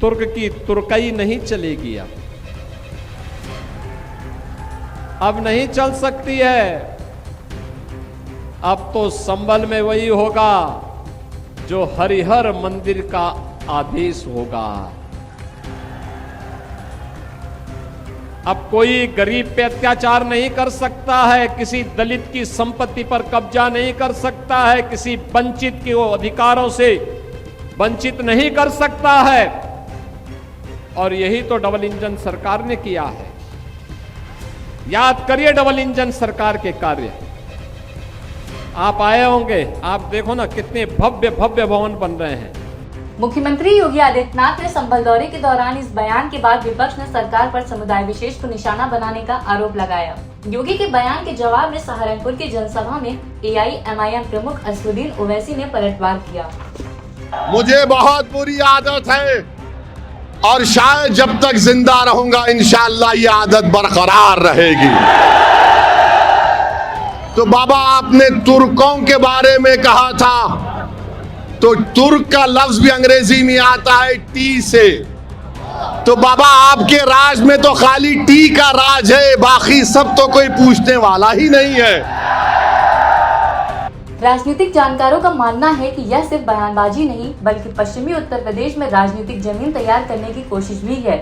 तुर्क की तुर्कई नहीं चलेगी। अब नहीं चल सकती है। अब तो संभल में वही होगा जो हरिहर मंदिर का आदेश होगा। अब कोई गरीब पे अत्याचार नहीं कर सकता है, किसी दलित की संपत्ति पर कब्जा नहीं कर सकता है, किसी वंचित के अधिकारों से वंचित नहीं कर सकता है। और यही तो डबल इंजन सरकार ने किया है। याद करिए डबल इंजन सरकार के कार्य। आप आए होंगे, आप देखो ना कितने भव्य भव्य भवन बन रहे हैं। मुख्यमंत्री योगी आदित्यनाथ ने संभल दौरे के दौरान इस बयान के बाद विपक्ष ने सरकार पर समुदाय विशेष को निशाना बनाने का आरोप लगाया। योगी के बयान के जवाब में सहारनपुर की जनसभा में AIMIM प्रमुख असदुद्दीन ओवैसी ने पलटवार किया। मुझे बहुत बुरी आदत है और शायद जब तक जिंदा रहूंगा इंशाअल्लाह ये आदत बरकरार रहेगी। तो बाबा आपने तुर्कों के बारे में कहा था, तो तुर्क का लफ्ज भी अंग्रेजी में आता है टी से। तो बाबा आपके राज में तो खाली टी का राज है, बाकी सब तो कोई पूछने वाला ही नहीं है। राजनीतिक जानकारों का मानना है कि यह सिर्फ बयानबाजी नहीं बल्कि पश्चिमी उत्तर प्रदेश में राजनीतिक जमीन तैयार करने की कोशिश भी है।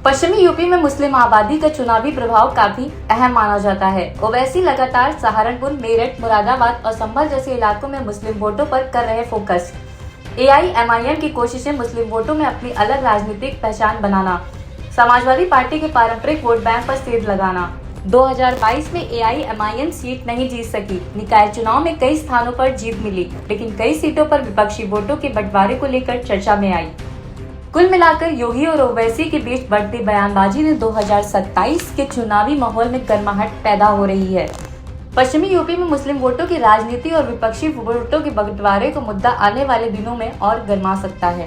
पश्चिमी यूपी में मुस्लिम आबादी का चुनावी प्रभाव काफी अहम माना जाता है। ओवैसी लगातार सहारनपुर, मेरठ, मुरादाबाद और संभल जैसे इलाकों में मुस्लिम वोटों पर कर रहे फोकस। AIMIM की कोशिश है मुस्लिम वोटों में अपनी अलग राजनीतिक पहचान बनाना, समाजवादी पार्टी के पारंपरिक वोट बैंक पर सेध लगाना। 2022 में AIMIM सीट नहीं जीत सकी। निकाय चुनाव में कई स्थानों पर जीत मिली, लेकिन कई सीटों पर विपक्षी वोटों के बंटवारे को लेकर चर्चा में आई। कुल मिलाकर योगी और ओवैसी के बीच बढ़ती बयानबाजी ने 2027 के चुनावी माहौल में गर्माहट पैदा हो रही है। पश्चिमी यूपी में मुस्लिम वोटों की राजनीति और विपक्षी वोटों के बंटवारे को मुद्दा आने वाले दिनों में और गर्मा सकता है।